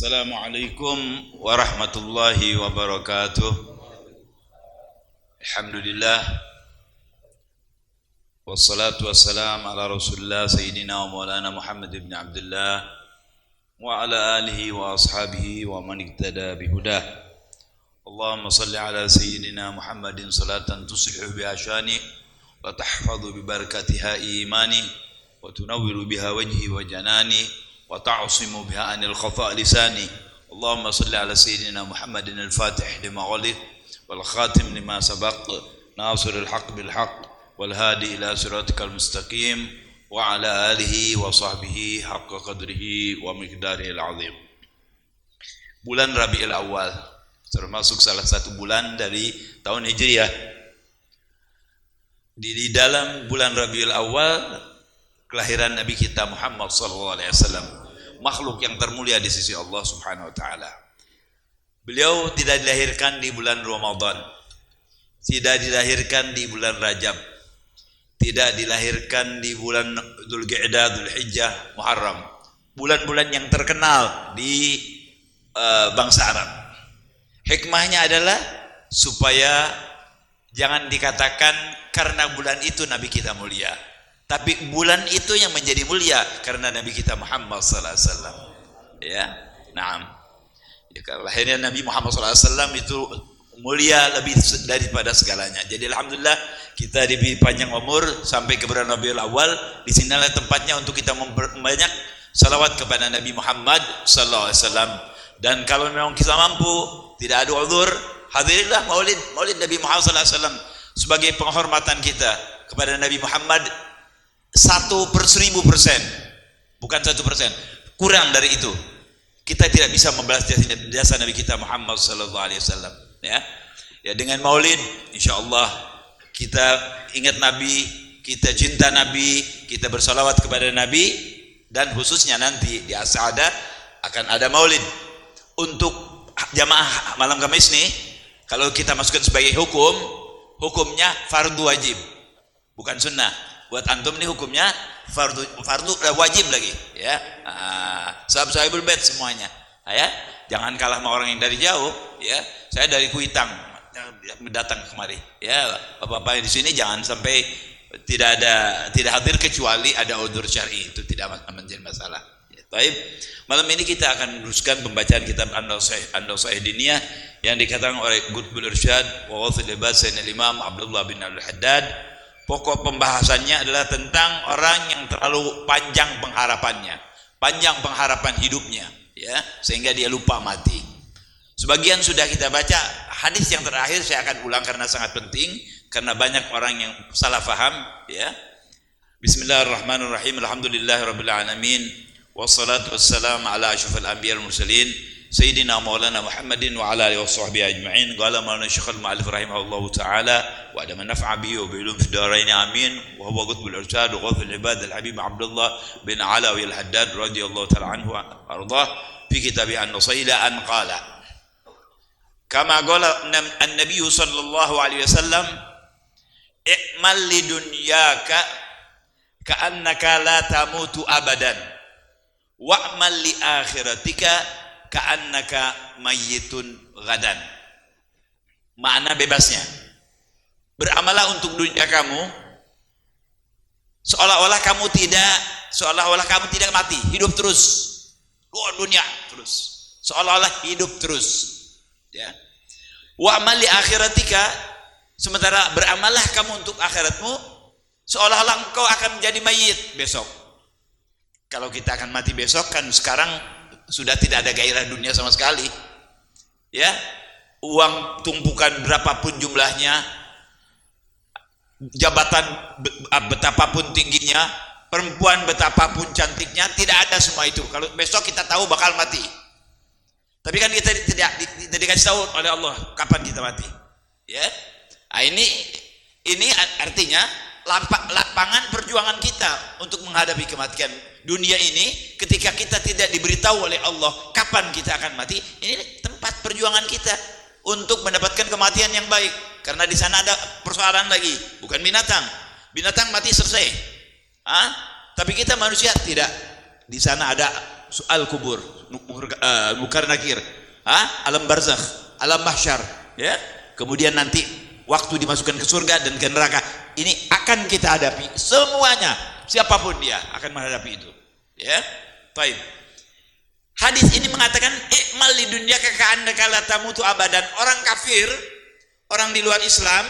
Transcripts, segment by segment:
Assalamualaikum warahmatullahi wabarakatuh. Alhamdulillah wassalatu wassalam ala Rasulillah sayyidina wa maulana Muhammad ibn Abdullah wa ala alihi wa ashabihi wa man iktada bihudah. Allahumma salli ala sayyidina Muhammadin salatan tuslihu biha syani wa tahfadhu bi barakatiha imani wa tunawwiru biha wajhi wa janani wa ta'asimu biha anil khata' lisani. Allahumma salli ala sayyidina Muhammadin al-fatih lima ghalid wal khatim lima sabaq nasiril haqq bil haqq wal hadi ila siratikal mustaqim wa ala alihi wa sahbihi haqqa qadrihi wa miqdarihil azim. Bulan Rabiul Awal termasuk salah satu bulan dari tahun Hijriah. Di dalam bulan Rabiul Awal kelahiran Nabi kita Muhammad sallallahu alaihi wasallam, makhluk yang termulia di sisi Allah Subhanahu wa taala. Beliau tidak dilahirkan di bulan Ramadan, tidak dilahirkan di bulan Rajab, tidak dilahirkan di bulan Dzulqa'dah, Dzulhijjah, Muharram, bulan-bulan yang terkenal di bangsa Arab. Hikmahnya adalah supaya jangan dikatakan karena bulan itu Nabi kita mulia, tapi bulan itu yang menjadi mulia karena Nabi kita Muhammad sallallahu alaihi wasallam. Ya, naam. Ya, lahirnya Nabi Muhammad sallallahu alaihi wasallam itu mulia lebih daripada segalanya. Jadi alhamdulillah kita diberi panjang umur sampai ke bulan Rabiul Awal. Di sinilah tempatnya untuk kita memperbanyak salawat kepada Nabi Muhammad sallallahu alaihi wasallam. Dan kalau memang kita mampu, tidak ada uzur, hadirilah Maulid Nabi Muhammad sallallahu alaihi wasallam sebagai penghormatan kita kepada Nabi Muhammad. 1/1000%, bukan 1%, kurang dari itu. Kita tidak bisa membalas jasa Nabi kita Muhammad sallallahu alaihi wasallam. Ya, dengan Maulid, insyaallah kita ingat Nabi, kita cinta Nabi, kita bersalawat kepada Nabi, dan khususnya nanti di As-Sa'adah akan ada Maulid. Untuk jamaah malam Kamis nih, kalau kita masukkan sebagai hukumnya fardu wajib, bukan sunnah. Buat antum nih hukumnya fardu wajib lagi, ya. Sahabat-sahabul bait semuanya, ya. Jangan kalah sama orang yang dari jauh, ya. Saya dari Kuitang datang kemari, ya. Bapak-bapak di sini jangan sampai tidak hadir kecuali ada udzur syar'i, itu tidak menjadi masalah. Ya, baik. Malam ini kita akan meneruskan pembacaan kitab An-Nasaih Diniyah yang dikatakan oleh Qutbul Irsyad wa Ghawthul Ibad Sayyidina Imam Abdullah bin Abdul Haddad. Pokok pembahasannya adalah tentang orang yang terlalu panjang pengharapannya, panjang pengharapan hidupnya, ya, sehingga dia lupa mati. Sebagian sudah kita baca, hadis yang terakhir saya akan ulang karena sangat penting, karena banyak orang yang salah faham, ya. Bismillahirrahmanirrahim. Alhamdulillahirabbil alamin. Wassalatu wassalamu ala asyrafil anbiya'il mursalin sayyidina maulana Muhammadin wa ala alihi washabbihi ajma'in. Qala maulana Syekhul Mu'allif rahimahullahu taala wa adama naf'a bihi wa bi ulum fid dharain amin. Wa huwa qutbul irsyad wa ghafil ibad al habib Abdullah bin Alawi al Haddad radhiyallahu taala anhu ardah fi kitab An-Nasaih an qala kama qala an-nabiy sallallahu alaihi wasallam i'mal lidunyaka ka'annaka la tamutu abadan wa'mal li akhiratika ka'annaka mayyitun ghadan. Makna bebasnya, beramalah untuk dunia kamu seolah-olah kamu tidak mati, hidup terus. Dunia terus, seolah-olah hidup terus, ya. Wa'mal li akhiratika, sementara beramalah kamu untuk akhiratmu seolah-olah engkau akan menjadi mayit besok. Kalau kita akan mati besok, kan sekarang sudah tidak ada gairah dunia sama sekali, ya. Uang tumpukan berapapun jumlahnya, jabatan betapapun tingginya, perempuan betapapun cantiknya, tidak ada semua itu. Kalau besok kita tahu bakal mati, tapi kan kita tidak dikasih tahu oleh Allah kapan kita mati, ya. Nah, ini artinya lapangan perjuangan kita untuk menghadapi kematian dunia ini. Ketika kita tidak diberitahu oleh Allah kapan kita akan mati, ini tempat perjuangan kita untuk mendapatkan kematian yang baik. Karena di sana ada persoalan lagi, bukan binatang mati selesai, tapi kita manusia tidak. Di sana ada soal kubur, mungkar nakir, alam barzakh, alam mahsyar, ya. Kemudian nanti waktu dimasukkan ke surga dan ke neraka. Ini akan kita hadapi semuanya, siapapun dia akan menghadapi itu, ya. Baik. Hadis ini mengatakan i'mal li dunyaka ka'annaka la tamutu abadan. Orang kafir, orang di luar Islam,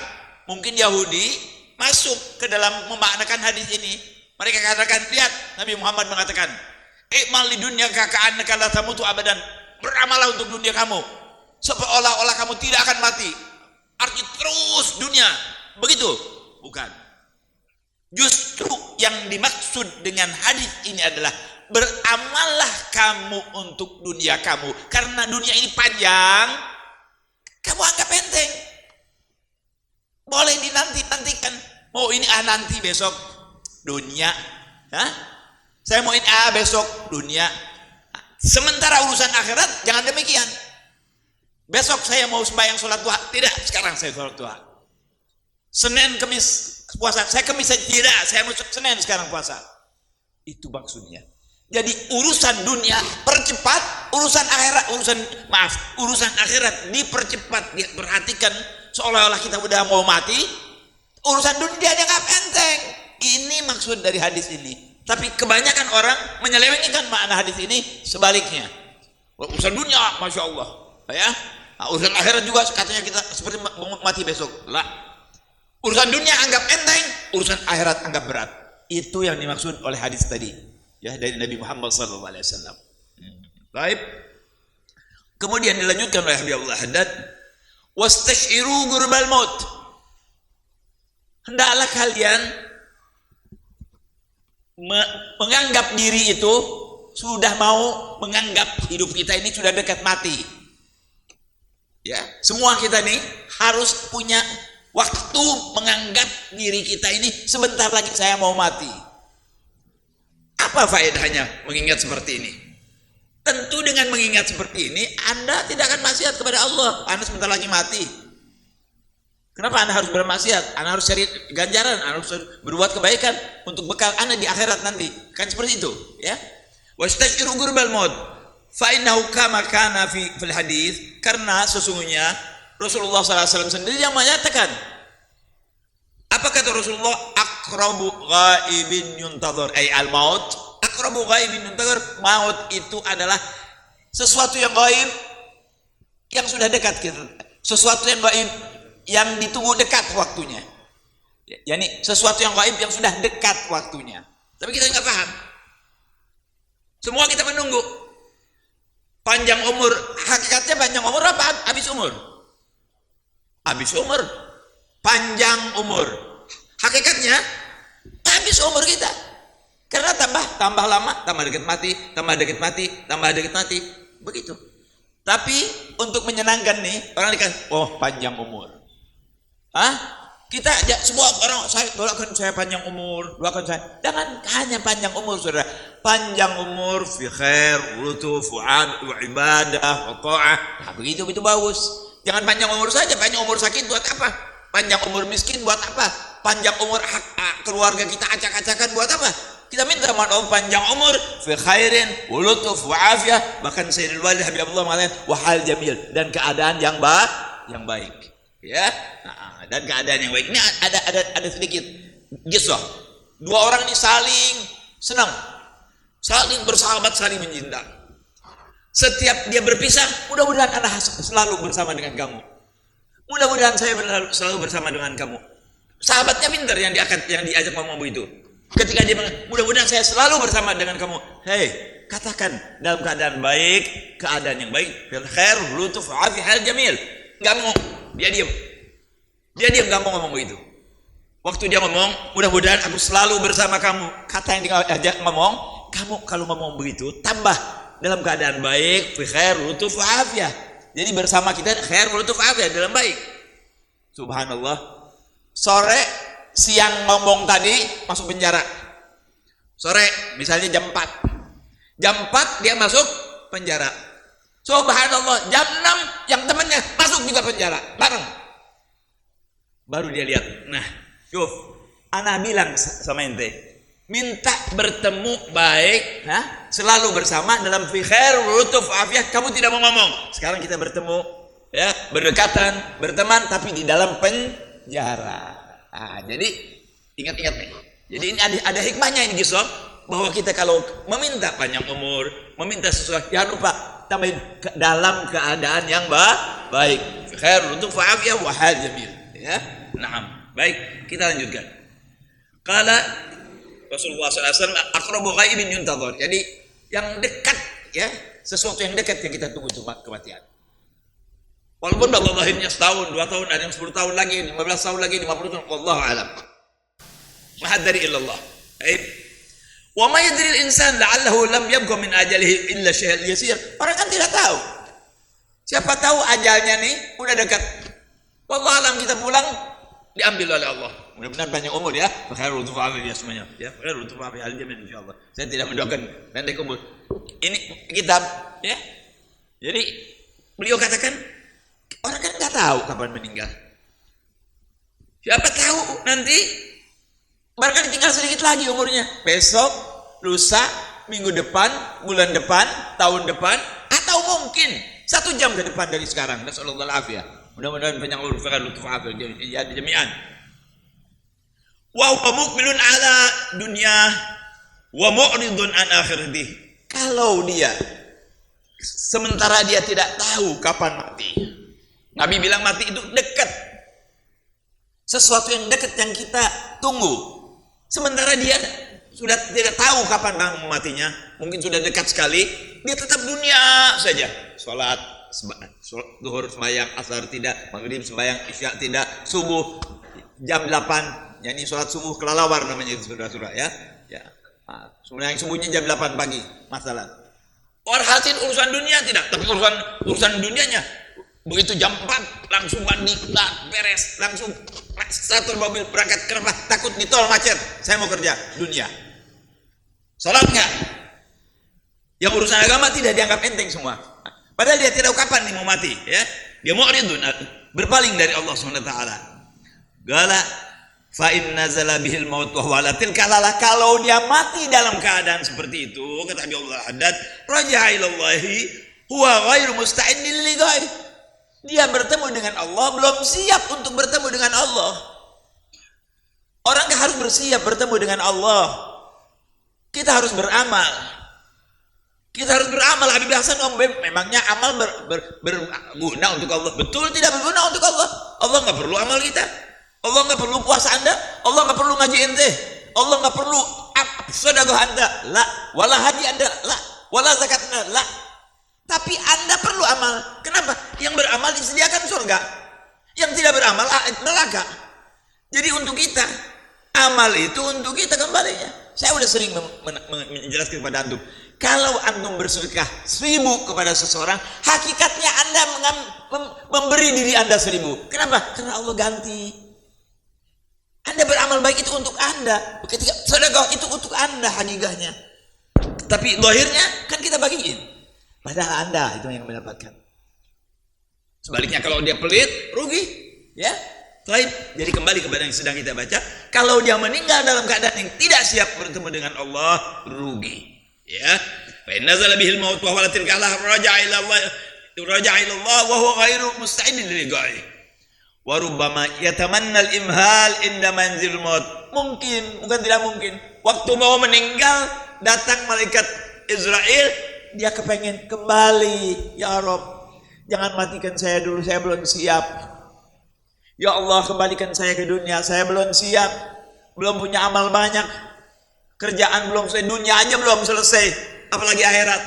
mungkin Yahudi, masuk ke dalam memaknakan hadis ini. Mereka katakan, lihat Nabi Muhammad mengatakan, i'mal li dunyaka ka'annaka la tamutu abadan. Beramallah untuk dunia kamu seolah-olah kamu tidak akan mati. Arti terus dunia. Begitu? Bukan. Justru yang dimaksud dengan hadis ini adalah beramallah kamu untuk dunia kamu, karena dunia ini panjang. Kamu anggap enteng. Boleh dinanti-nantikan. Oh ini nanti besok dunia. Saya mau ini besok dunia. Sementara urusan akhirat jangan demikian. Besok saya mau sembahyang sholat duha. Tidak, sekarang saya sholat duha. Senin, Kemis puasa. Saya Kemis tidak, saya mau Senin sekarang puasa. Itu maksudnya. Jadi urusan dunia percepat, urusan akhirat dipercepat, diperhatikan seolah-olah kita udah mau mati. Urusan dunia dianggap enteng. Ini maksud dari hadis ini. Tapi kebanyakan orang menyelewengkan makna hadis ini sebaliknya. Urusan dunia, masya Allah, ya. Urusan akhirat juga katanya kita seperti mau mati besok. Lah. Urusan dunia anggap enteng, urusan akhirat anggap berat. Itu yang dimaksud oleh hadis tadi, ya, dari Nabi Muhammad SAW. Baik. Kemudian dilanjutkan oleh Habib Allah Haddad, wastashiru gurbal maut. Hendaklah kalian menganggap diri itu sudah mau menganggap hidup kita ini sudah dekat mati. Ya, semua kita nih harus punya waktu menganggap diri kita ini sebentar lagi saya mau mati. Apa faedahnya mengingat seperti ini? Tentu dengan mengingat seperti ini Anda tidak akan maksiat kepada Allah. Anda sebentar lagi mati. Kenapa Anda harus bermaksiat? Anda harus cari ganjaran, Anda harus berbuat kebaikan untuk bekal Anda di akhirat nanti. Kan seperti itu, ya. Wastashiru gurbal maut. Fa innahu kama kana fil hadis, karena sesungguhnya Rasulullah SAW sendiri yang menyatakan. Apa kata Rasulullah? Aqrabu ghaibin yuntadhar ay al maut. Aqrabu ghaibin yuntadhar, maut itu adalah sesuatu yang gaib yang sudah dekat gitu. Sesuatu yang gaib yang ditunggu dekat waktunya. Yani sesuatu yang gaib yang sudah dekat waktunya. Tapi kita enggak paham. Semua kita menunggu. Panjang umur, hakikatnya panjang umur apa? Habis umur. Habis umur. Panjang umur. Hakikatnya habis umur kita. Karena tambah lama, tambah dekat mati, tambah dekat mati, tambah dekat mati. Begitu. Tapi untuk menyenangkan nih, orang dikasih, oh panjang umur. Kita semua orang, saya doakan saya panjang umur, doakan saya. Jangan hanya panjang umur, saudara. Panjang umur fi khair, lutuf, wa ibadah, wa ta'ah. Begitu itu bagus. Jangan panjang umur saja, panjang umur sakit buat apa? Panjang umur miskin buat apa? Panjang umur keluarga kita acak-acakan buat apa? Kita minta maaf panjang umur fi khairin, wa lutuf, wa afiyah. Bahkan Sayyidul Walid Habibullah mengatakan wa hal jamil, dan keadaan yang baik. Ya, dan keadaan yang baik. Ini ada sedikit kisah. Dua orang ini saling senang, saling bersahabat, saling mencinta. Setiap dia berpisah, mudah-mudahan anak selalu bersama dengan kamu. Mudah-mudahan saya selalu bersama dengan kamu. Sahabatnya pintar yang diajak ngomong begitu. Ketika dia mudah-mudahan saya selalu bersama dengan kamu. Hei, katakan dalam keadaan baik, keadaan yang baik. Fil khair, lutuf, afi, hal jamil. Enggak mau. Dia diam nggak mau ngomong begitu. Waktu dia ngomong, mudah-mudahan aku selalu bersama kamu. Kata yang diajak ngomong, kamu kalau ngomong begitu tambah dalam keadaan baik, fi khair, lutuf, afiyah. Jadi bersama kita khair, lutuf, afiyah dalam baik. Subhanallah. Siang ngomong tadi masuk penjara. Sore misalnya jam 4. Jam 4 dia masuk penjara. Subhanallah, jam 6 yang temannya masuk juga penjara bareng. Baru dia lihat. Nah, Yuf, ana bilang sama ente, minta bertemu baik, selalu bersama dalam fi khair lutuf afiah. Kamu tidak mau ngomong, sekarang kita bertemu, ya, berdekatan, berteman, tapi di dalam penjara. Jadi ingat-ingat nih. Jadi ini ada hikmahnya ini Gisop, bahwa kita kalau meminta panjang umur, meminta sesuatu, jangan lupa tambahin dalam keadaan yang baik. Fi khair lutuf afiah wa hal jamil. Ya, nah, baik, kita lanjutkan. Kala Rasulullah SAW aqrabu ghaibin yuntadhar. Jadi yang dekat, ya, sesuatu yang dekat yang kita tunggu itu kematian. Walaupun lahirnya setahun, 2 tahun, ada yang 10 tahun lagi, 15 tahun lagi, 50 tahun, wallahu a'lam. Ma dari illallah. Baik. Wa ma yadri al-insan la'allahu lam yabqa min ajalihi illa syai'un yasir. Orang kan tidak tahu. Siapa tahu ajalnya nih udah dekat. Wallahu a'lam, kita pulang diambil oleh Allah. Mudah-mudahan panjang umur ya. Khairul tufafi ya semuanya. Ya, khairul tufafi al jamin insyaallah. Saya tidak mendoakan pendek umur. Ini kitab, ya. Jadi beliau katakan orang kan enggak tahu kapan meninggal. Siapa tahu nanti barangkali tinggal sedikit lagi umurnya. Besok, lusa, minggu depan, bulan depan, tahun depan, atau mungkin 1 jam ke depan dari sekarang. Nasallallahu alaihi wasallam. Mudah-mudahan panjang umur khairul tufafi ya jami'an. Wa huwa muqbilun ala dunya wa mu'ridun an akhirih. Kalau dia sementara dia tidak tahu kapan mati. Nabi bilang mati itu dekat. Sesuatu yang dekat yang kita tunggu. Sementara dia sudah tidak tahu kapan matinya, mungkin sudah dekat sekali, dia tetap dunia saja. Salat zuhur sembahyang, asar tidak, maghrib sembahyang, isya tidak, subuh jam 8. Yani sholat subuh kelalawar namanya itu saudara-saudara ya. Ya. Sebenarnya subuhnya jam 8 pagi masalah. Hasil urusan dunia tidak, tapi urusan dunianya begitu jam 4 langsung mandi, beres, langsung starter mobil berangkat ke rumah, takut di tol macet. Saya mau kerja dunia. Sholat enggak? Yang urusan agama tidak dianggap enteng semua. Padahal dia tidak tahu kapan nih mau mati, ya. Dia mu'ridun, berpaling dari Allah Subhanahu wa taala. Gala fa in nazala bihil maut wa huwa ala tilka lala. Kalau dia mati dalam keadaan seperti itu, kata Allah haddad raja'a ilallahi huwa ghairu musta'idin li ghairi. Dia bertemu dengan Allah, belum siap untuk bertemu dengan Allah. Orang harus bersiap bertemu dengan Allah. Kita harus beramal. Kita harus beramal. Habib Hasan memangnya amal berguna untuk Allah? Betul, tidak berguna untuk Allah. Allah nggak perlu amal kita. Allah nggak perlu puasa Anda, Allah nggak perlu ngaji ente, Allah nggak perlu sedekah Anda, la, wala haji Anda, la, wala zakat Anda, la. Tapi Anda perlu amal. Kenapa? Yang beramal disediakan surga, yang tidak beramal neraka. Jadi untuk kita, amal itu untuk kita kembalinya. Saya udah sering menjelaskan kepada antum. Kalau antum bersedekah 1000 kepada seseorang, hakikatnya Anda memberi diri Anda 1000. Kenapa? Karena Allah ganti. Anda beramal baik itu untuk Anda. Ketika sedekah itu untuk Anda hakikatnya. Tapi lahirnya kan kita bagiin. Padahal Anda itu yang mendapatkan. Sebaliknya kalau dia pelit, rugi. Ya. Baik. Jadi kembali kepada yang sedang kita baca. Kalau dia meninggal dalam keadaan yang tidak siap bertemu dengan Allah, rugi. Ya. Fa in nazala bihil maut wa huwa tilka raja'a ila Allah wa huwa ghairu musta'idin li ghairi. Wa rubbama yatamanna al-imhal inda manzil maut. Mungkin, bukan tidak mungkin. Waktu mau meninggal, datang malaikat Israel, dia kepengen kembali. Ya Rabb, jangan matikan saya dulu, saya belum siap. Ya Allah, kembalikan saya ke dunia, saya belum siap. Belum punya amal banyak. Kerjaan belum selesai, dunia aja belum selesai, apalagi akhirat.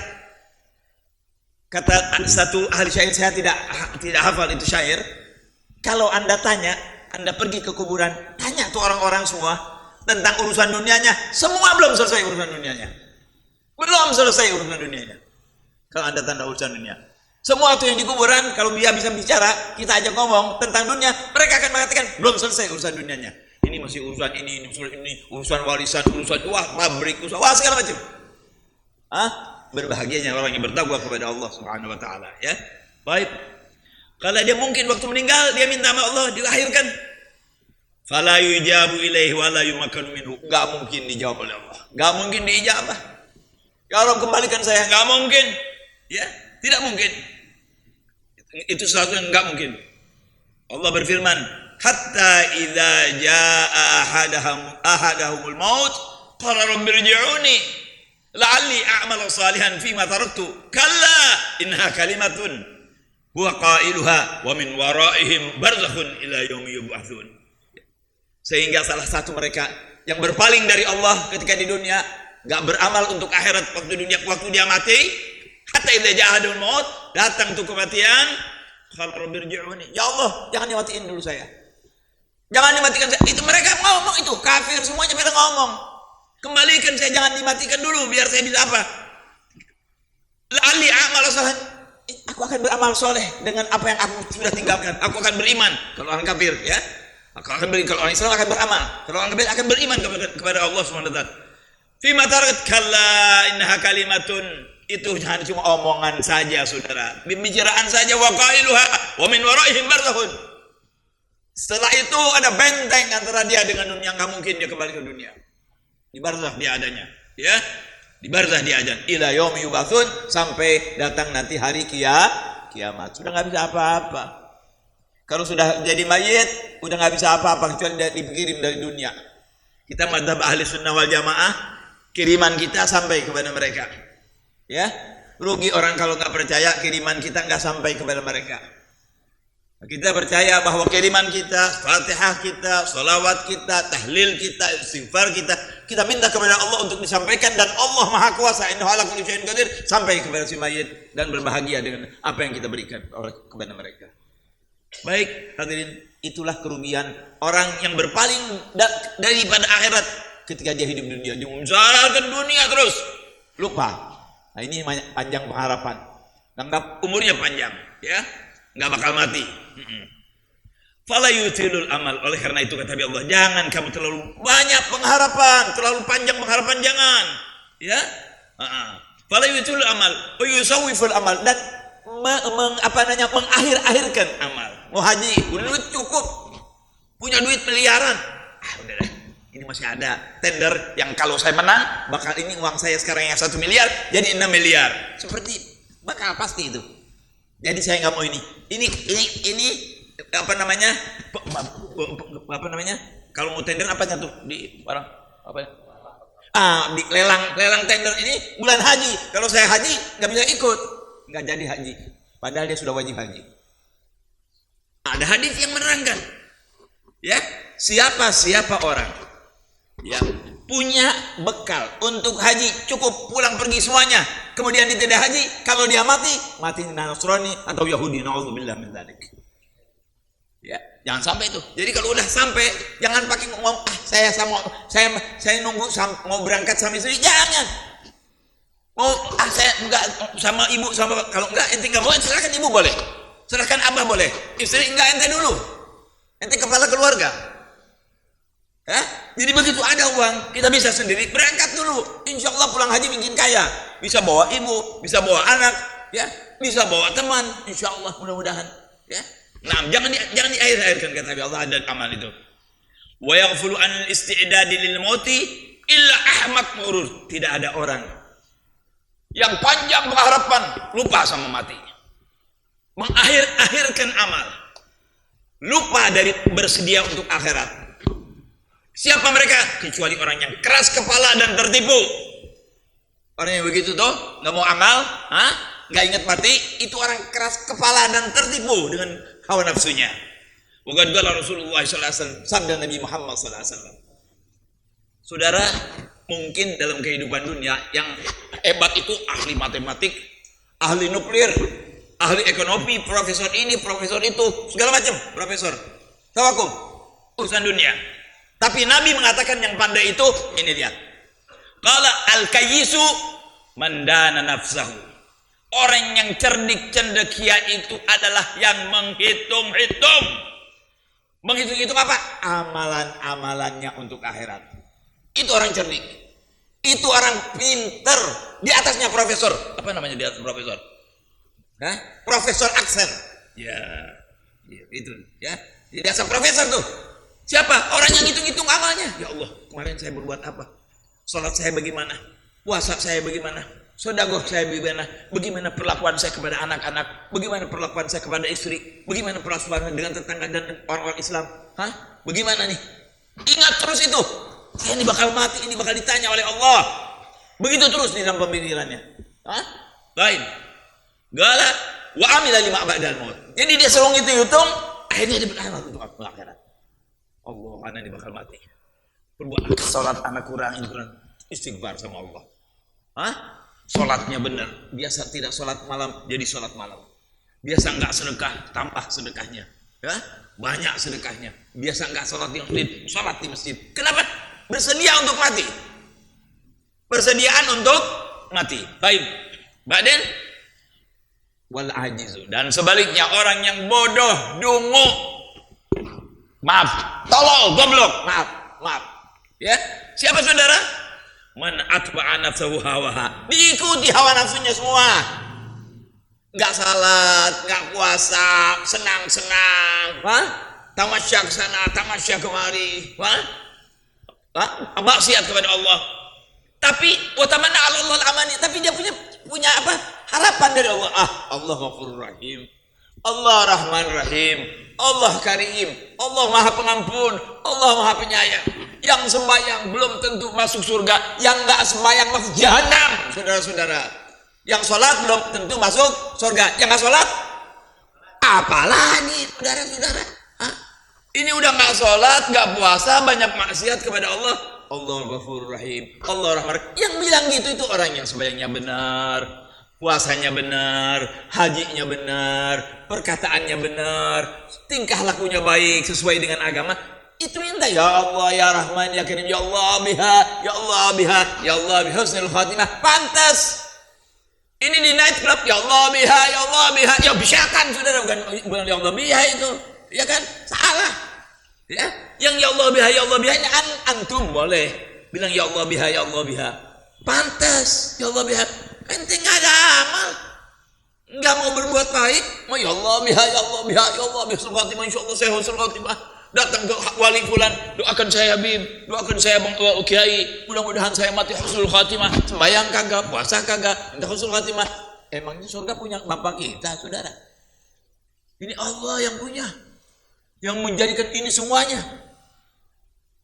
Kata satu ahli syair, saya tidak hafal itu syair. Kalau Anda tanya, Anda pergi ke kuburan, tanya tuh orang-orang semua tentang urusan dunianya, semua belum selesai urusan dunianya. Belum selesai urusan dunianya. Kalau Anda tanda urusan dunia. Semua tuh yang di kuburan, kalau dia bisa bicara, kita ajak ngomong tentang dunia, mereka akan mengatakan, belum selesai urusan dunianya. Ini masih urusan ini, urusan warisan, urusan pabrik, urusan segala macam. Berbahagianya orang yang bertakwa kepada Allah Subhanahu wa taala, ya. Baik. Kalau dia mungkin waktu meninggal dia minta sama Allah dilahirkan. Fala yujabu ilaihi wa la yumakkanu minhu. Enggak mungkin dijawab oleh Allah. Enggak mungkin diijabah. Ya Allah, kembalikan saya, enggak mungkin. Ya, tidak mungkin. Itu sesuatu yang enggak mungkin. Allah berfirman, hatta idza jaa ahadahumul maut qala rabbi irji'uni la'alli a'malu salihan fima taraktu. Kalla innaha kalimatun huwa qailuha wa min waraihim barzakhun ila yaumi yub'atsun. Sehingga salah satu mereka yang berpaling dari Allah ketika di dunia, enggak beramal untuk akhirat waktu dia mati, hatta idza jaa ahadahumul maut, datang tuh kematian, qala rabbi irji'uni. Ya Allah, jangan dimatiin dulu saya. Jangan dimatikan saya. Itu mereka ngomong, itu kafir semuanya pada ngomong. Kembalikan saya, jangan dimatikan dulu biar saya bisa apa? La'alli a'malu salihan. Aku akan beramal soleh dengan apa yang aku sudah tinggalkan. Aku akan beriman kalau orang kafir, ya. Aku akan beriman kalau orang Islam akan beramal. Kalau orang kafir akan beriman kepada Allah Subhanahu wa taala. Fima tarat kalla innaha kalimatun. Itu hanya cuma omongan saja, saudara. Pembicaraan saja, wa qailuha wa min waraihim barzakhun. Setelah itu ada benteng antara dia dengan dunia, nggak mungkin dia kembali ke dunia. Di barzakh dia adanya, ya. Di barzakh dia adanya. Ila yaumi yub'atsun, sampai datang nanti hari kiamat. Sudah nggak bisa apa-apa. Kalau sudah jadi mayit, udah nggak bisa apa-apa kecuali dikirim dari dunia. Kita madzhab ahli sunnah wal jamaah, kiriman kita sampai kepada mereka. Ya, rugi orang kalau nggak percaya kiriman kita nggak sampai kepada mereka. Kita percaya bahwa kiriman kita, Fatihah kita, salawat kita, tahlil kita, istighfar kita minta kepada Allah untuk disampaikan, dan Allah Maha Kuasa, innahu ala kulli syai'in qadir, sampai kepada si mayit dan berbahagia dengan apa yang kita berikan kepada mereka. Baik, hadirin, itulah kerugian orang yang berpaling daripada akhirat ketika dia hidup di dunia. Dia membesarkan dunia terus, lupa. Nah, ini panjang pengharapan. Anggap umurnya panjang, ya. Enggak bakal mati. Fala yutilul amal. Oleh karena itu kata Allah, jangan kamu terlalu banyak pengharapan, terlalu panjang pengharapan, jangan. Ya? Fala yutilul amal, wa yusawwiful amal, dan mengakhir-akhirkan amal. Mau haji, udah duit cukup. Punya duit miliaran. Udah deh. Ini masih ada tender yang kalau saya menang, bakal ini uang saya sekarang yang 1 miliar jadi 6 miliar. Seperti bakal pasti itu. Jadi saya nggak mau ini apa namanya? Kalau mau tender apanya tuh di barang apa ya? Di lelang tender ini bulan haji. Kalau saya haji nggak bisa ikut, nggak jadi haji. Padahal dia sudah wajib haji. Ada hadis yang menerangkan, ya, siapa orang yang punya bekal untuk haji cukup pulang pergi semuanya, kemudian dia tidak haji, kalau dia mati Nasrani atau Yahudi, naudzubillah min dzalik. Ya, jangan sampai itu. Jadi kalau udah sampai, jangan pakai ngomong saya nunggu mau berangkat sama istri, jangan. Saya enggak sama ibu, kalau enggak ente enggak boleh, silakan ibu boleh. Silakan abah boleh. Istri enggak, ente dulu. Ente kepala keluarga. Ya? Jadi begitu ada uang, kita bisa sendiri berangkat dulu. Insya Allah pulang haji bikin kaya. Bisa bawa ibu, bisa bawa anak, ya, bisa bawa teman. Insya Allah mudah-mudahan. Ya. Nah, jangan diakhir-akhirkan kata Allah dan amal itu. Wa yaghfulu an isti'dadi lil mauti illa ahmak murur. Tidak ada orang yang panjang pengharapan lupa sama mati. Mengakhir-akhirkan amal. Lupa dari bersedia untuk akhirat. Siapa mereka? Kecuali orang yang keras kepala dan tertipu. Orang yang begitu tuh nggak mau amal, nggak ingat mati, itu orang keras kepala dan tertipu dengan hawa nafsunya. Bukan qala Rasulullah sallallahu alaihi wasallam, sabda Nabi Muhammad sallallahu alaihi wasallam. Saudara, mungkin dalam kehidupan dunia yang hebat itu ahli matematik, ahli nuklir, ahli ekonomi, profesor ini, profesor itu, segala macam profesor. Tawakum, urusan dunia. Tapi Nabi mengatakan yang pandai itu, ini lihat. Qala al-kayyisu man dana nafsahu. Orang yang cerdik cendekia itu adalah yang menghitung-hitung. Menghitung-hitung apa? Amalan-amalannya untuk akhirat. Itu orang cerdik. Itu orang pinter. Di atasnya profesor. Apa namanya di atas profesor? Profesor aksen. Ya, itu ya. Di atas profesor tuh. Siapa? Orang yang hitung-hitung amalnya. Ya Allah, kemarin saya berbuat apa? Salat saya bagaimana? Puasa saya bagaimana? Sedekah saya bagaimana? Bagaimana perlakuan saya kepada anak-anak? Bagaimana perlakuan saya kepada istri? Bagaimana perlakuan dengan tetangga dan orang-orang Islam? Bagaimana nih? Ingat terus itu. Saya ini bakal mati, ini bakal ditanya oleh Allah. Begitu terus di dalam pemikirannya. Lain. Gala wa amila lima ba'dal maut. Jadi dia selalu hitung, akhirnya dia beramal untuk akhirat. Allah, anak ini bakal mati. Perbuatan salat anak kurang, ini kurang. Istighfar sama Allah. Salatnya benar. Biasa tidak salat malam, jadi salat malam. Biasa enggak sedekah, tambah sedekahnya. Ya? Banyak sedekahnya. Biasa enggak salat di masjid, salat di masjid. Kenapa? Bersedia untuk mati. Persediaan untuk mati. Baik. Badan wal ajizu. Dan sebaliknya orang yang bodoh, dungu, maaf, tolol, goblok, maaf. Ya, siapa saudara? Man atba'a nafsahu hawaha. Diikuti hawa nafsunya semua. Enggak salat, enggak puasa, senang-senang, tamasya ke sana, tamasya kemari, maksiat kepada Allah. Tapi watamanna 'ala Allah al-amani, tapi dia punya apa? Harapan dari Allah. Allah Ghafurur Rahim. Allah Rahman Rahim. Allah Karim. Allah Maha Pengampun. Allah Maha Penyayang. Yang sembahyang belum tentu masuk surga, yang enggak sembahyang masuk jahanam, saudara-saudara. Yang sholat belum tentu masuk surga, yang enggak sholat apalagi, saudara-saudara. Ini udah enggak sholat, enggak puasa, banyak maksiat kepada Allah. Allah Ghafurur Rahim. Allah Rahman. Yang bilang gitu itu orang yang sembahyangnya benar, puasanya benar, hajinya benar, perkataannya benar, tingkah lakunya baik sesuai dengan agama. Itu minta ya Allah ya Rahman ya Karim, ya Allah biha, ya Allah biha, ya Allah biha husnul khatimah. Pantas. Ini di night club, ya Allah biha, ya Allah biha. Ya bisakan saudara, bukan ya Allah biha itu. Ya kan? Salah. Ya, yang ya Allah biha, ya Allah biha antum boleh bilang ya Allah biha, ya Allah biha. Pantas, ya Allah biha. Ente nggak ada amal, nggak mau berbuat baik, mau ya Allah biha, ya Allah biha, ya Allah biha husnul khatimah, insyaallah saya husnul khatimah. Datang ke wali fulan, doakan saya Habib, doakan saya Bang Kiai, mudah-mudahan saya mati husnul khatimah. Sembahyang kagak, puasa kagak, minta husnul khatimah. Emangnya surga punya bapak kita, saudara? Ini Allah yang punya, yang menjadikan ini semuanya,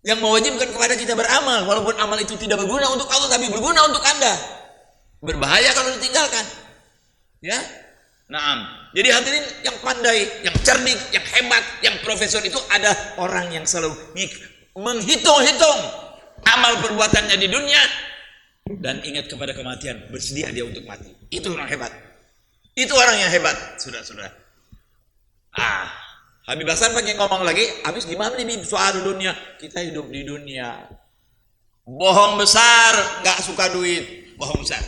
yang mewajibkan kepada kita beramal, walaupun amal itu tidak berguna untuk Allah, tapi berguna untuk Anda. Berbahaya kalau ditinggalkan. Ya, naam. Jadi hadirin yang pandai, yang cerdik, yang hebat, yang profesor itu ada orang yang selalu menghitung-hitung amal perbuatannya di dunia dan ingat kepada kematian, bersedia dia untuk mati. Itu orang hebat. Itu orang yang hebat, saudara-saudara. Habib Hasan pengen ngomong lagi, habis gimana nih soal dunia? Kita hidup di dunia. Bohong besar, nggak suka duit, bohong besar.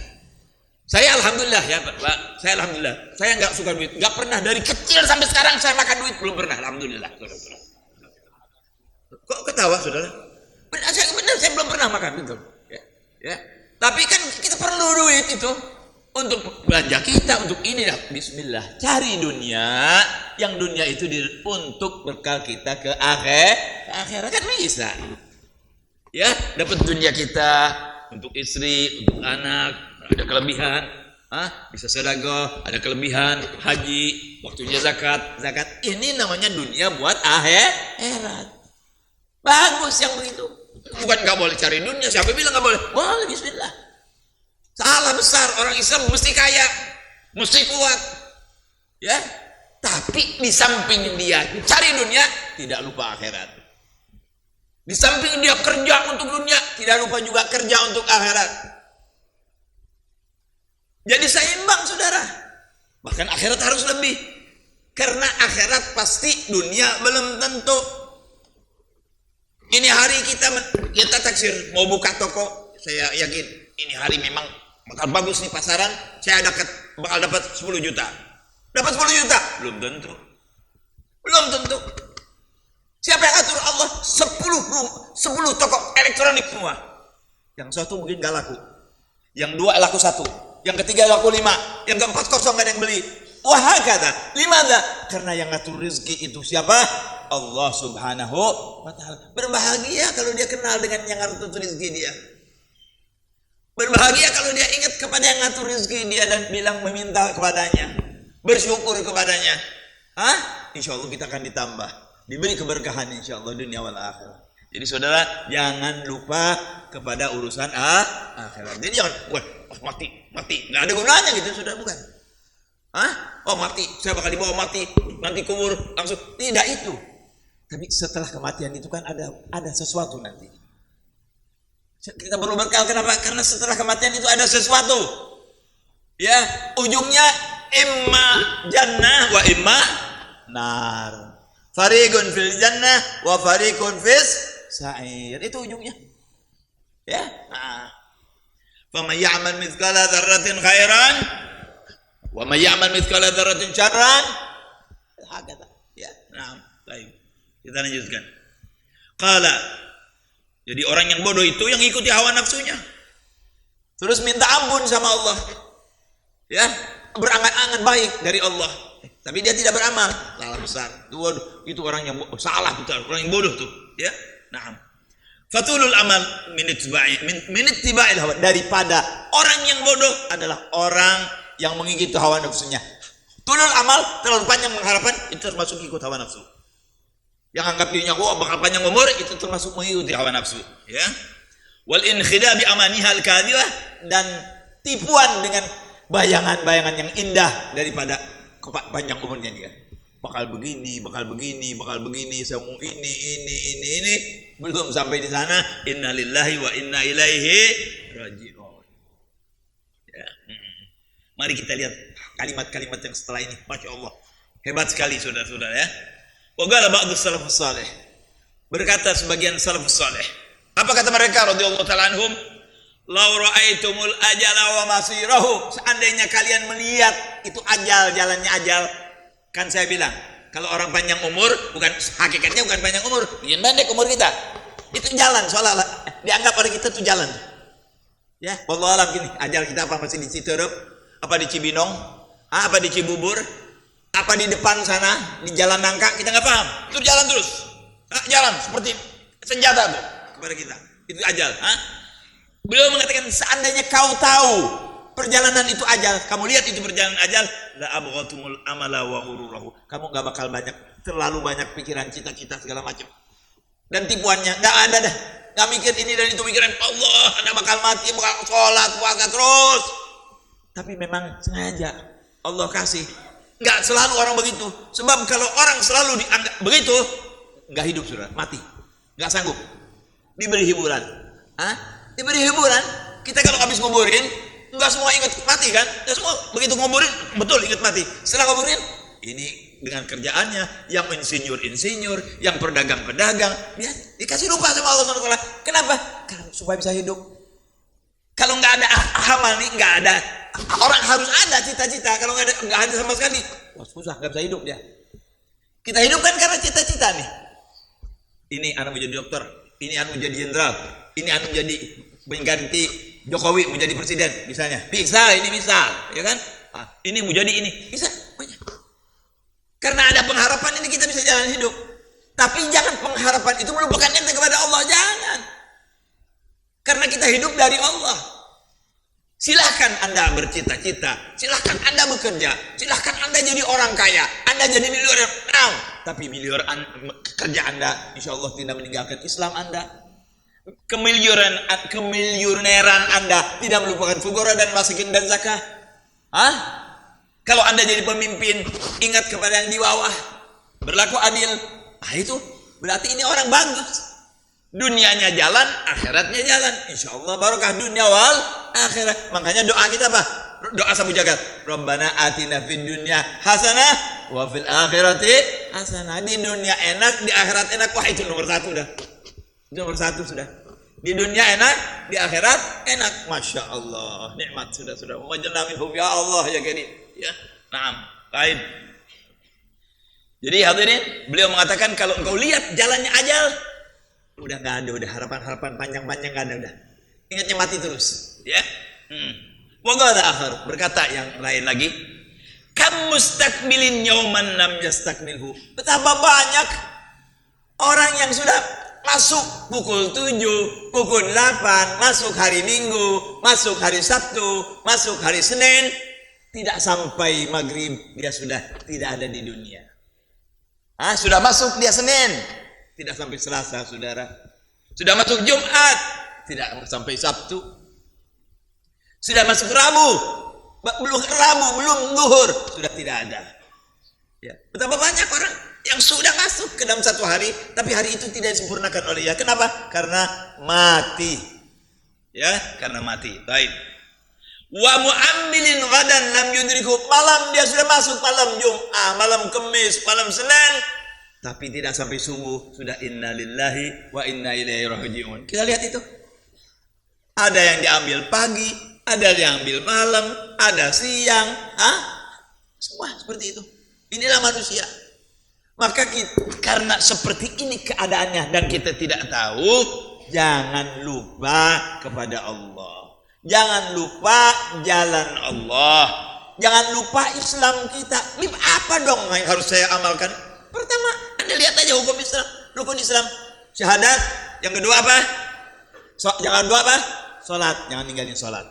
Saya alhamdulillah ya Pak, saya alhamdulillah, saya nggak suka duit, nggak pernah dari kecil sampai sekarang saya makan duit belum pernah, alhamdulillah. Kok ketawa saudara? Benar, saya belum pernah makan betul. Ya. Tapi kan kita perlu duit itu untuk belanja kita, untuk ini ya. Bismillah, cari dunia, yang dunia itu untuk bekal kita ke akhirat kan bisa. Ya, dapat dunia kita untuk istri, untuk anak. Ada kelebihan, bisa sedekah, ada kelebihan, haji, waktunya zakat. Ini namanya dunia buat akhirat. Bagus yang begitu. Bukan nggak boleh cari dunia. Siapa bilang nggak boleh? Boleh, bismillah. Salah besar, orang Islam mesti kaya, mesti kuat. Ya, tapi di samping dia cari dunia, tidak lupa akhirat. Di samping dia kerja untuk dunia, tidak lupa juga kerja untuk akhirat. Jadi seimbang saudara. Bahkan akhirat harus lebih. Karena akhirat pasti, dunia belum tentu. Ini hari kita taksir mau buka toko, saya yakin ini hari memang bakal bagus nih pasaran, saya bakal dapat 10 juta. Dapat 10 juta? Belum tentu. Belum tentu. Siapa yang atur? Allah. 10 toko elektronik semua. Yang satu mungkin gak laku. Yang dua laku 1. Yang ketiga laku 5, yang keempat kosong gak ada yang beli. Wah kata, 5 ada. Karena yang ngatur rezeki itu siapa? Allah Subhanahu wa taala. Berbahagia kalau dia kenal dengan yang ngatur rezeki dia. Berbahagia kalau dia ingat kepada yang ngatur rezeki dia dan bilang meminta kepadanya, bersyukur kepadanya. Insya Allah kita akan ditambah, diberi keberkahan insya Allah dunia wal akhirat. Jadi saudara, jangan lupa kepada urusan akhirat. Jadi jangan, mati, nggak ada gunanya gitu, saudara, bukan? Oh mati, saya bakal dibawa mati, nanti kubur langsung. Tidak itu. Tapi setelah kematian itu kan ada sesuatu nanti. Kita perlu berkal, kenapa? Karena setelah kematian itu ada sesuatu. Ya, ujungnya imma jannah wa imma nar. Fariqun fil jannah wa fariqun fis sa'ir. Itu ujungnya. Ya. Faman ya'mal mithqala dzarratin khairan wa man ya'mal mithqala dzarratin syarran. Hakata. Ya, nah, baik. Kita lanjutkan. Qala. Jadi orang yang bodoh itu yang ikuti hawa nafsunya. Terus minta ampun sama Allah. Ya, berangan-angan baik dari Allah. Tapi dia tidak beramal. Salah besar. Itu orang yang salah betul, orang yang bodoh tuh, ya. Nah. Fatulul amal min ittiba'il hawa, daripada orang yang bodoh adalah orang yang mengikuti hawa nafsunya. Tulul amal, terlalu panjang mengharapkan, itu termasuk ikut hawa nafsu. Yang anggap dirinya bakal panjang umur, itu termasuk mengikuti hawa nafsu, ya. Wal inkhida bi amanihal kadhibah, dan tipuan dengan bayangan-bayangan yang indah daripada panjang umurnya dia. Bakal begini, semua ini belum sampai di sana. Innalillahi wa inna ilaihi raji'un. Ya. Mari kita lihat kalimat-kalimat yang setelah ini. Masya Allah, hebat sekali saudara-saudara, ya. Wa qala ba'du salafus salih, berkata sebagian salafus salih, apa kata mereka radhiyallahu ta'ala anhum? Law ra'aitumul ajala wa masirahu, seandainya kalian melihat itu ajal, jalannya ajal. Kan saya bilang, kalau orang panjang umur, bukan hakikatnya bukan panjang umur, bikin pendek umur kita. Itu jalan, seolah-olah dianggap oleh kita itu jalan. Ya, wallahu alam gini, ajal kita apa masih di Citerep, apa di Cibinong, apa di Cibubur, apa di depan sana, di Jalan Nangka, kita nggak paham. Itu jalan terus. Jalan seperti senjata tuh kepada kita. Itu ajal. Beliau mengatakan, seandainya kau tahu perjalanan itu ajal, kamu lihat itu perjalanan ajal, la abghatumul amala wa ghururahu. Kamu nggak bakal terlalu banyak pikiran, cita-cita segala macam. Dan tipuannya nggak ada dah. Nggak mikir ini dan itu, pikiran Allah, Anda bakal mati, bakal sholat, puasa terus. Tapi memang sengaja Allah kasih. Nggak selalu orang begitu. Sebab kalau orang selalu dianggap begitu, nggak hidup sudah, mati, nggak sanggup. Diberi hiburan, diberi hiburan. Kita kalau habis nguburin, nggak semua ingat mati kan? Nggak semua begitu nguburin betul ingat mati. Setelah nguburin, ini dengan kerjaannya, yang insinyur, yang pedagang, dia dikasih lupa sama Allah SWT. Kenapa? Karena supaya bisa hidup. Kalau nggak ada amal nih, nggak ada. Orang harus ada cita-cita. Kalau nggak ada sama sekali, wah susah, nggak bisa hidup dia. Kita hidup kan karena cita-cita nih. Ini anak menjadi dokter, ini anak menjadi jenderal, ini anak menjadi mengganti Jokowi menjadi presiden, misalnya. Bisa, ini misal, ya kan? Ini mau jadi ini, bisa. Banyak. Karena ada pengharapan ini kita bisa jalan hidup. Tapi jangan pengharapan itu melupakan ente kepada Allah, jangan. Karena kita hidup dari Allah. Silahkan Anda bercita-cita, silahkan Anda bekerja, silahkan Anda jadi orang kaya, Anda jadi miliuner. Tapi kerja Anda, insya Allah tidak meninggalkan Islam Anda. Kemiliuneran Anda tidak melupakan fugora dan masakin dan zakah. Kalau Anda jadi pemimpin, ingat kepada yang di bawah, berlaku adil. Itu berarti ini orang bagus. Dunianya jalan, akhiratnya jalan. Insya Allah barokah dunia wal akhirat. Makanya doa kita apa? Doa sabu jagat. Rabbana atina fid dunya hasanah wa fil akhirati hasanah. Di dunia enak, di akhirat enak. Wah itu nomor satu dah. Itu nomor satu sudah. Di dunia enak, di akhirat enak. Masya Allah, nikmat sudah. Wajalla minhum ya Allah ya gini. Ya, naam. Baik. Jadi hadirin, beliau mengatakan kalau engkau lihat jalannya ajal, udah nggak ada, udah harapan panjang-panjang nggak ada, udah ingatnya mati terus, ya. Waqala akhar, berkata yang lain lagi, kam mustakmilin yauman lam yastakmilhu. Betapa banyak Orang yang sudah masuk pukul 7, pukul 8, masuk hari Minggu, masuk hari Sabtu, masuk hari Senin, tidak sampai maghrib dia sudah tidak ada di dunia. Sudah masuk dia Senin, tidak sampai Selasa, saudara. Sudah masuk Jumat, tidak sampai Sabtu. Sudah masuk Rabu, belum zuhur, sudah tidak ada. Ya. Betapa banyak orang yang sudah masuk ke dalam satu hari, tapi hari itu tidak disempurnakan oleh dia. Kenapa? Karena mati. Ya, karena mati. Baik. Wa mu'ammilin ghadan lam yudriku. Malam dia sudah masuk, malam Jumat, malam Kamis, malam Senin, tapi tidak sampai subuh sudah inna lillahi wa inna ilaihi raji'un. Kita lihat itu. Ada yang diambil pagi, ada yang diambil malam, ada siang, semua seperti itu. Inilah manusia. Maka karena seperti ini keadaannya dan kita tidak tahu, jangan lupa kepada Allah. Jangan lupa jalan Allah. Jangan lupa Islam kita. Ini apa dong yang harus saya amalkan? Pertama, Anda lihat aja hukum Islam. Rukun Islam, syahadat. Yang kedua apa? Jangan kedua apa? Salat. Jangan tinggalin salat.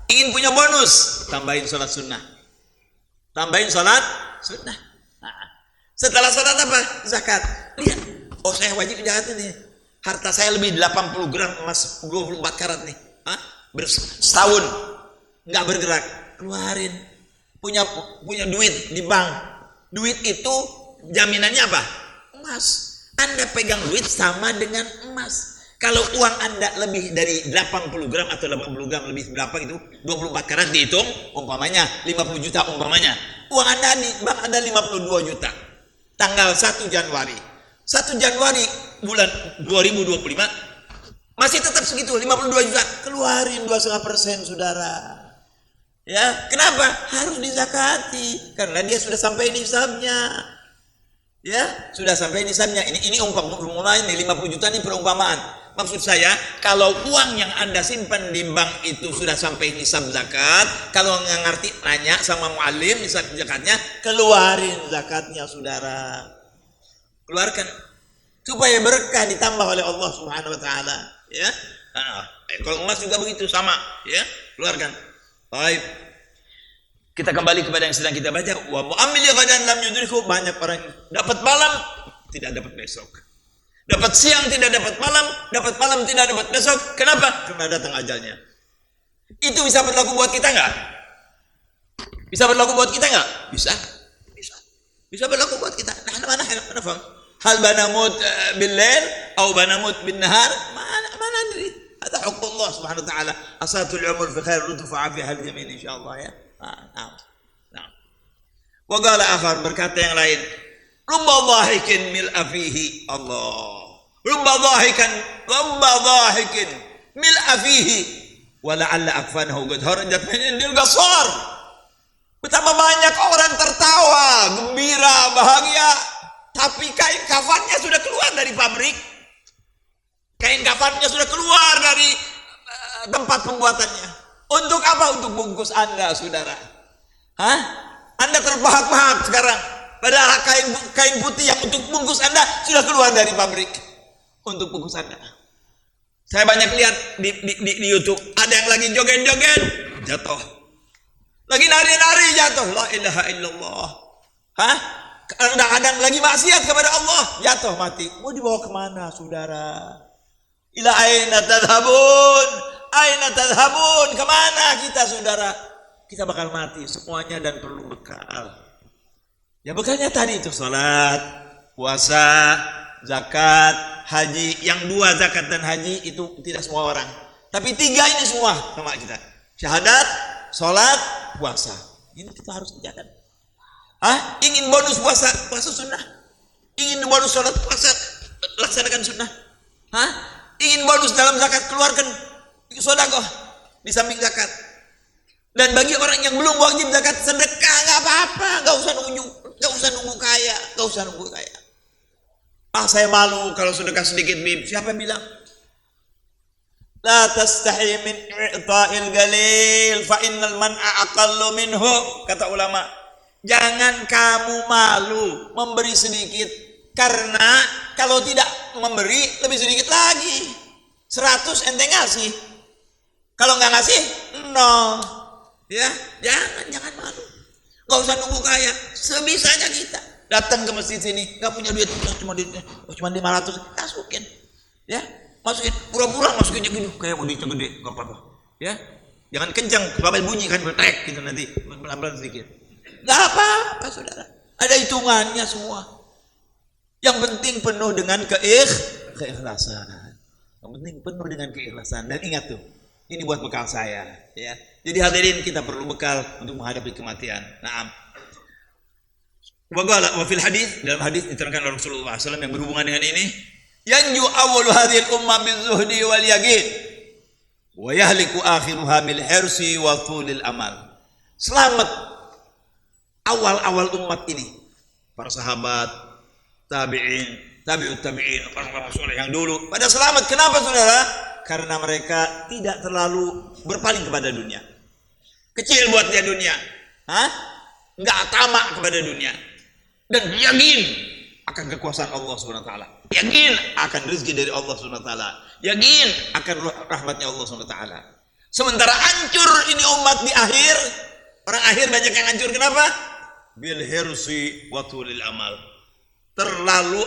Ingin punya bonus, tambahin salat sunnah. Tambahin salat sunnah. Setelah salat apa? Zakat. Lihat. Saya wajib zakat ini. Harta saya lebih 80 gram emas 24 karat nih. Setahun nggak bergerak. Keluarin. Punya duit di bank. Duit itu jaminannya apa? Emas. Anda pegang duit sama dengan emas. Kalau uang Anda lebih dari 80 gram atau 80 gram lebih berapa gitu, 24 karat dihitung, umpamanya 50 juta umpamanya. Uang Anda di bank Anda 52 juta. Tanggal 1 Januari. 1 Januari bulan 2025 masih tetap segitu, 52 juta. Keluarin 2,5%, saudara. Ya, kenapa? Harus dizakati karena dia sudah sampai nisabnya. Ya, sudah sampai nisabnya. Ini umpamanya 50 juta ini perumpamaan. Maksud saya, kalau uang yang Anda simpan di bank itu sudah sampai nisab zakat, kalau nggak ngerti nanya sama muallim nisab zakatnya, keluarin zakatnya, saudara. Keluarkan supaya berkah ditambah oleh Allah Subhanahu wa taala, ya. Kalau emas juga begitu sama, ya. Keluarkan. Baik. Kita kembali kepada yang sedang kita baca. Wa mu'ammil ghadan lam yudriku. Banyak orang dapat malam tidak dapat besok. Dapat siang tidak dapat malam tidak dapat besok. Kenapa? Karena datang ajalnya. Itu bisa berlaku buat kita enggak? Bisa berlaku buat kita enggak? Bisa. Bisa berlaku buat kita. Mana faham? Hal banamut bil lail atau banamut bin nahar? Mana adri. Ada hukum Allah Subhanahu wa taala. Asatul umur fi khair rutufa fi hal yamin insyaallah, ya. Nah. Wa qala akhar, berkata yang lain, rubba dhahikin mil afihi Allah. Rubba dhahikin mil afihi wa la'alla akfanahu qad harajat min indil qasar. Betapa banyak orang tertawa, gembira, bahagia, tapi kain kafannya sudah keluar dari pabrik. Kain kafannya sudah keluar dari tempat pembuatannya. Untuk apa? Untuk bungkus Anda, saudara. Anda terbahak-bahak sekarang. Padahal kain putih yang untuk bungkus Anda sudah keluar dari pabrik untuk bungkus Anda. Saya banyak lihat di YouTube, ada yang lagi joget-joget jatuh, lagi nari-nari jatuh. La ilaha illallah. Kadang-kadang lagi maksiat kepada Allah jatuh mati. Mau dibawa kemana, saudara? Ila aina tadhabun? Aina tadhabun? Kemana kita, saudara? Kita bakal mati semuanya dan perlu bekal. Ya bekalnya tadi itu salat, puasa, zakat, haji. Yang 2 zakat dan haji itu tidak semua orang. Tapi 3 ini semua sama kita. Syahadat, salat, puasa. Ini kita harus kerjakan. Ingin bonus puasa sunnah. Ingin bonus salat, puasa, laksanakan sunnah. Ingin bonus dalam zakat, keluarkan sedekah di samping zakat. Dan bagi orang yang belum wajib zakat, sedekah nggak apa-apa, nggak usah nunggu kaya. Saya malu kalau sedekah sedikit, Bib. Siapa yang bilang? La tastahi min i'ta'il galil fa innal man'a aqallu minhu, kata ulama. Jangan kamu malu memberi sedikit, karena kalau tidak memberi lebih sedikit lagi. 100 ente ngasih, kalau nggak ngasih 0. Ya, jangan malu. Nggak usah nunggu kaya, sebisanya kita datang ke masjid sini, nggak punya duit, cuma 500, masukin, ya, masukin, pura-pura masukinnya gini, kayak mau duitnya gede, nggak apa-apa, ya, jangan kencang, sampai bunyi kan bertek gitu nanti, pelan-pelan sedikit, nggak apa-apa saudara, ada hitungannya semua. Yang penting penuh dengan keikhlasan, yang penting penuh dengan keikhlasan, dan ingat tuh, ini buat bekal saya, ya. Jadi hadirin, kita perlu bekal untuk menghadapi kematian. Naam. Wa fil hadis, dalam hadis diterangkan oleh Rasulullah SAW yang berhubungan dengan ini, yanju awwalu hadhil ummah bizuhdi wal yaqin wa yahliku akhiruha bil hirsi wa tulil amal. Selamat awal-awal umat ini, para sahabat, tabi'in, tabi'ut tabi'in, orang-orang soleh yang dulu pada selamat. Kenapa saudara? Karena mereka tidak terlalu berpaling kepada dunia. Kecil buat dia dunia, nggak tamak kepada dunia, dan yakin akan kekuasaan Allah Subhanahu Wa Taala, yakin akan rezeki dari Allah Subhanahu Wa Taala, yakin akan rahmatnya Allah Subhanahu Wa Taala. Sementara hancur ini umat di akhir, orang akhir banyak yang hancur. Kenapa? Bil hirsi wa tulil amal, terlalu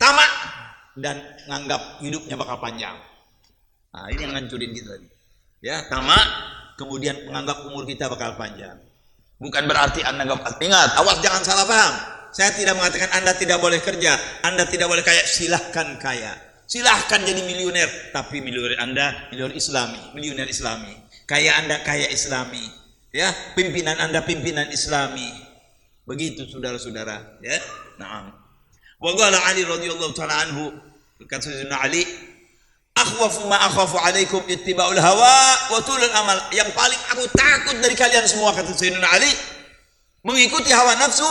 tamak dan nganggap hidupnya bakal panjang. Nah, ini yang ngancurin kita tadi. Ya, tamak, kemudian menganggap umur kita bakal panjang. Bukan berarti Anda ingat, awas jangan salah paham. Saya tidak mengatakan Anda tidak boleh kerja, Anda tidak boleh kaya, silahkan kaya. Silahkan jadi miliuner, tapi miliuner Anda miliuner Islami. Kaya Anda kaya Islami. Ya, pimpinan Anda pimpinan Islami. Begitu saudara-saudara, ya. Nah. Wa qala Ali radhiyallahu taala anhu, kata Sayyidina Ali, akhwafu ma akhafu alaikum ittiba'ul hawa wa tulul amal. Yang paling aku takut dari kalian semua, kata Sayyidina Ali, mengikuti hawa nafsu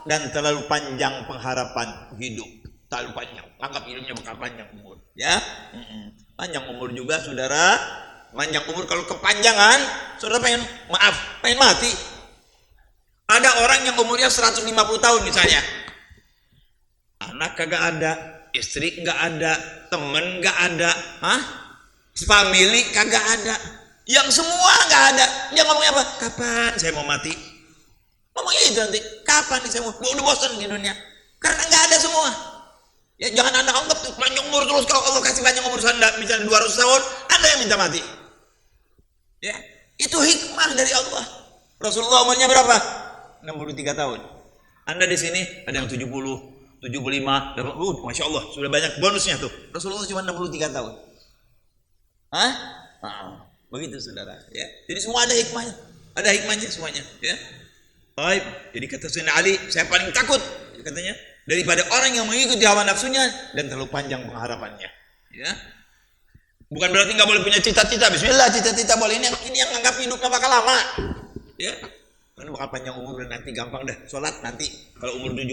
dan terlalu panjang pengharapan hidup. Terlalu panjang, anggap hidupnya bakal panjang umur, ya. Panjang umur juga saudara. Panjang umur kalau kepanjangan, saudara pengen mati. Ada orang yang umurnya 150 tahun misalnya. Anak kagak ada, istri nggak ada, temen nggak ada, family kagak ada, yang semua nggak ada. Dia ngomongnya apa? Kapan saya mau mati? Ngomongnya itu nanti. Kapan nih saya mau? Udah bosan di dunia. Karena nggak ada semua. Ya jangan Anda anggap tuh panjang umur terus. Kalau Allah kasih panjang umur Anda, misalnya 200 tahun, Anda yang minta mati. Ya, itu hikmah dari Allah. Rasulullah umurnya berapa? 63 tahun. Anda di sini ada yang 70, 75, Masya Allah, sudah banyak bonusnya tuh. Rasulullah cuma 63 tahun. Begitu saudara, ya. Jadi semua ada hikmahnya semuanya, ya. Baik, jadi kata Sayyidina Ali, saya paling takut katanya daripada orang yang mengikuti hawa nafsunya dan terlalu panjang pengharapannya, ya. Bukan berarti nggak boleh punya cita-cita. Bismillah, cita-cita boleh. Ini yang anggap hidupnya bakal lama, ya. Karena bakal panjang umur dan nanti gampang dah. Sholat nanti kalau umur 70,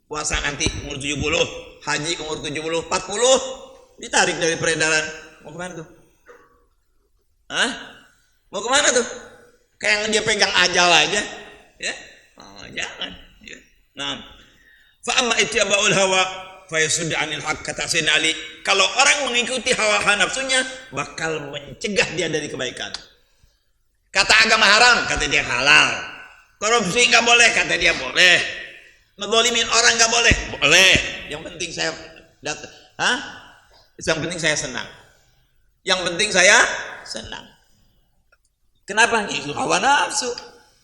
puasa nanti umur 70, haji umur 70, 40, ditarik dari peredaran. Mau kemana tuh? Mau kemana tuh? Kayak dia pegang ajal aja, ya. Jangan, ya. Nah, fa amma ittiba'ul hawa fa yasud 'anil haqq, kata Sayyidina Ali, kalau orang mengikuti hawa nafsunya bakal mencegah dia dari kebaikan. Kata agama haram, kata dia halal. Korupsi nggak boleh, kata dia boleh. Ngezalimin orang nggak boleh, boleh. Yang penting saya datang, Yang penting saya senang. Yang penting saya senang. Kenapa? Itu hawa nafsu.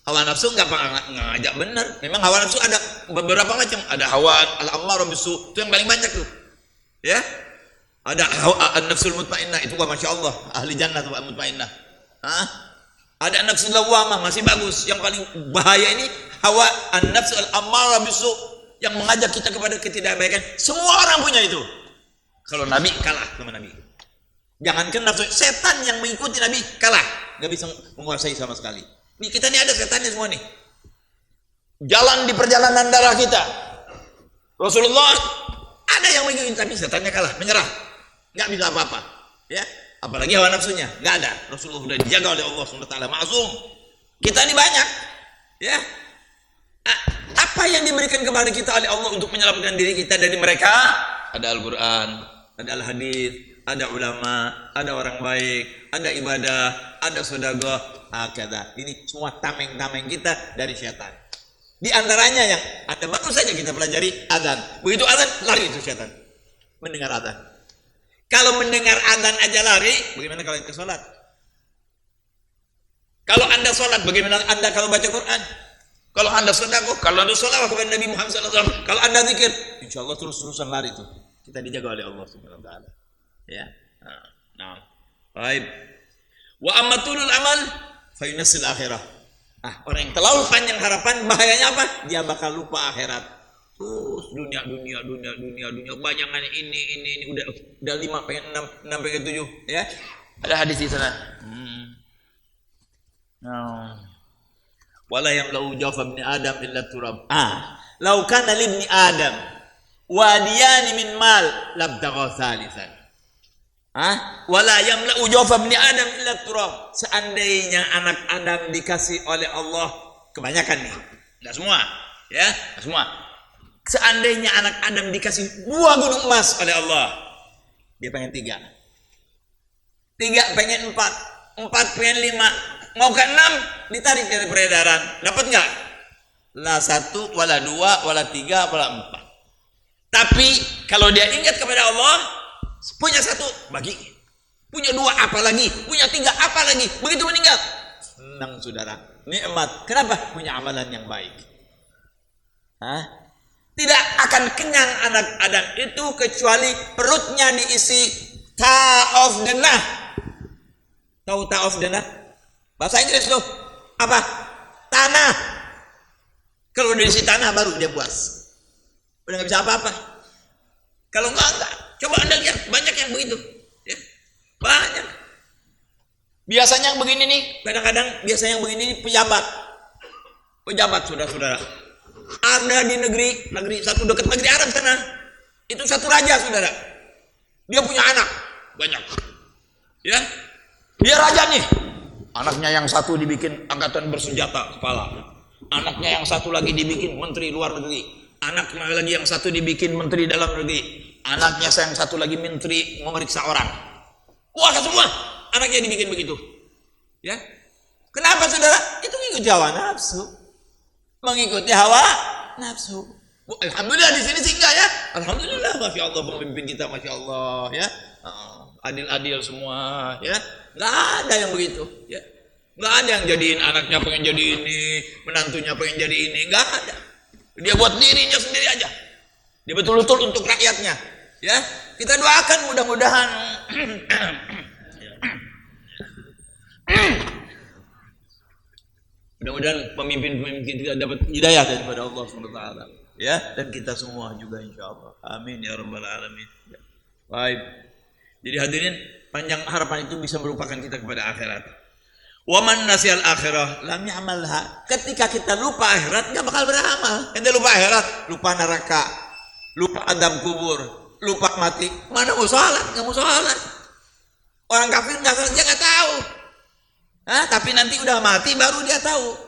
Hawa nafsu nggak ngajak benar. Memang hawa nafsu ada beberapa macam. Ada hawa al-ammarah bisu, itu yang paling banyak tuh. Ya. Ada hawa an-nafsul mutmainnah, itu masya Allah, ahli jannah tuh mutmainnah. Ada an-nafsul lawwamah, masih bagus. Yang paling bahaya ini hawa an-nafsul al-ammarah bisu, yang mengajak kita kepada ketidakbaikan. Semua orang punya itu. Kalau Nabi kalah sama Nabi. Jangankan nafsu, setan yang mengikuti Nabi kalah, nggak bisa menguasai sama sekali. Nih kita ini ada setannya semua nih. Jalan di perjalanan darah kita. Rasulullah ada yang mengikuti, tapi setannya kalah, menyerah, nggak bisa apa-apa. Ya, apalagi hawa nafsunya nggak ada. Rasulullah sudah dijaga oleh Allah SWT, maksum. Kita ini banyak, Ya. Apa yang diberikan kepada kita oleh Allah untuk menyelamatkan diri kita dari mereka? Ada Al-Quran, ada Al-Hadis, ada ulama, ada orang baik, ada ibadah, ada sedekah, hakada. Ini semua tameng-tameng kita dari syaitan. Di antaranya yang ada baru saja kita pelajari azan. Begitu azan lari itu syaitan. Mendengar azan. Kalau mendengar azan aja lari, bagaimana kalau ke sholat? Kalau Anda sholat, bagaimana Anda kalau baca Quran? Kalau Anda sedekah, kalau Anda sholawat kepada Nabi Muhammad SAW, kalau Anda zikir, insya Allah terus-terusan lari itu. Kita dijaga oleh Allah Subhanahu Wa Taala. Ya. Nah. Baik. Wa ammatulul amal fa yunasil akhirah. Orang yang terlalu panjang harapan, bahayanya apa? Dia bakal lupa akhirat. Terus dunia banyakan ini udah 5 pengen 6 pengen 7 ya. Ada hadis di sana. Wala yamlau jawfa ibni Adam illa turab. Lau kana li ibni Adam wadiyani min mal labtagha thalithan. Wala yamlau jawfa ibni Adam illa turab. Seandainya anak Adam dikasih oleh Allah, kebanyakan nih, enggak semua, ya, enggak semua. Seandainya anak Adam dikasih 2 gunung emas oleh Allah, dia pengen 3 pengen 4 pengen 5, mau ke 6 ditarik dari peredaran, dapat nggak? La 1, wala 2, wala 3, wala 4. Tapi kalau dia ingat kepada Allah, punya 1 bagi, punya 2 apa lagi, punya 3 apa lagi, begitu meninggal senang saudara, nikmat. Kenapa? Punya amalan yang baik. Tidak akan kenyang anak Adam itu kecuali perutnya diisi ta'af denah. Tahu ta'af denah? Bahasa Inggris tuh apa? Tanah. Kalau udah diisi tanah baru dia puas. Udah nggak bisa apa-apa. Kalau enggak. Coba Anda lihat banyak yang begitu. Ya. Banyak. Biasanya yang begini nih, kadang-kadang biasanya yang begini nih pejabat. Pejabat saudara-saudara. Ada di negeri satu dekat negeri Arab sana. Itu satu raja saudara. Dia punya anak banyak. Ya. Dia raja nih. Anaknya yang satu dibikin angkatan bersenjata kepala. Anaknya yang satu lagi dibikin menteri luar negeri. Anaknya lagi yang satu dibikin menteri dalam negeri. Anaknya yang satu lagi menteri memeriksa orang. Wah, semua anaknya dibikin begitu. Ya. Kenapa saudara? Itu mengikuti hawa nafsu. Mengikuti hawa nafsu. Alhamdulillah di sini sih enggak ya. Alhamdulillah, masya Allah pemimpin kita, masya Allah ya. Adil-adil semua ya. Nggak ada yang begitu ya. Nggak ada yang jadiin anaknya pengen jadi ini, menantunya pengen jadi ini, nggak ada. Dia buat dirinya sendiri aja. Dia betul-betul untuk rakyatnya ya. Kita doakan mudah-mudahan pemimpin-pemimpin kita dapat hidayah daripada Allah SWT ya, dan kita semua juga insyaallah. Amin ya rabbal alamin. Baik. Jadi hadirin, panjang harapan itu bisa merupakan kita kepada akhirat. Waman nasyal akhirah lam ya'malha. Ketika kita lupa akhirat, enggak bakal beramal. Kita lupa akhirat, lupa neraka, lupa adab kubur, lupa mati. Mana mau salat? Enggak mau salat. Orang kafir enggak salat, dia enggak tahu. Tapi nanti udah mati baru dia tahu.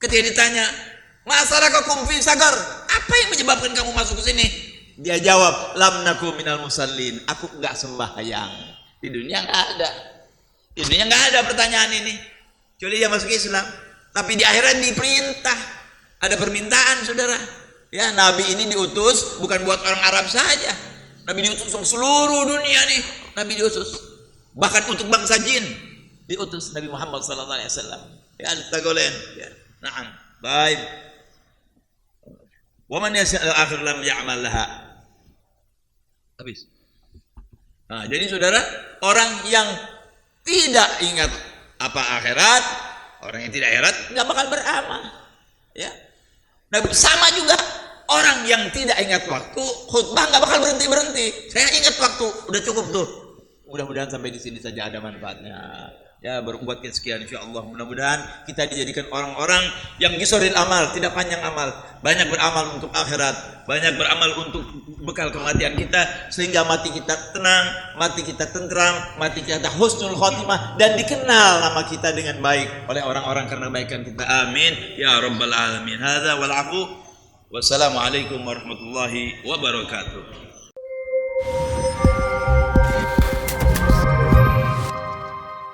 Ketika ditanya, "Masarakakum fi sagar?" Apa yang menyebabkan kamu masuk ke sini? Dia jawab, "Lam naku minal musallin." Aku enggak sembahyang. Di dunia enggak ada. Di dunia enggak ada pertanyaan ini. Kecuali dia masuk Islam. Tapi di akhirat diperintah. Ada permintaan, saudara. Ya, Nabi ini diutus bukan buat orang Arab saja. Nabi diutus untuk seluruh dunia nih. Nabi diutus. Bahkan untuk bangsa jin diutus Nabi Muhammad SAW. Ya, tagolen. Ya. Naam. Baik. Wa man yas'al akhir lam ya'mal laha. Habis. Jadi saudara, orang yang tidak ingat apa akhirat, orang yang tidak akhirat nggak bakal beramal. Ya. Nah, sama juga orang yang tidak ingat waktu, khutbah nggak bakal berhenti. Saya ingat waktu, udah cukup tuh. Mudah-mudahan sampai di sini saja ada manfaatnya. Ya, berbuat sekian insyaallah. Mudah-mudahan kita dijadikan orang-orang yang qisoril amal, tidak panjang amal, banyak beramal untuk akhirat, banyak beramal untuk bekal kematian kita, sehingga mati kita tenang, mati kita tentram, mati kita husnul khotimah, dan dikenal nama kita dengan baik oleh orang-orang karena kebaikan kita. Amin ya rabbal alamin. Hadza wal afu. Wassalamualaikum warahmatullahi wabarakatuh.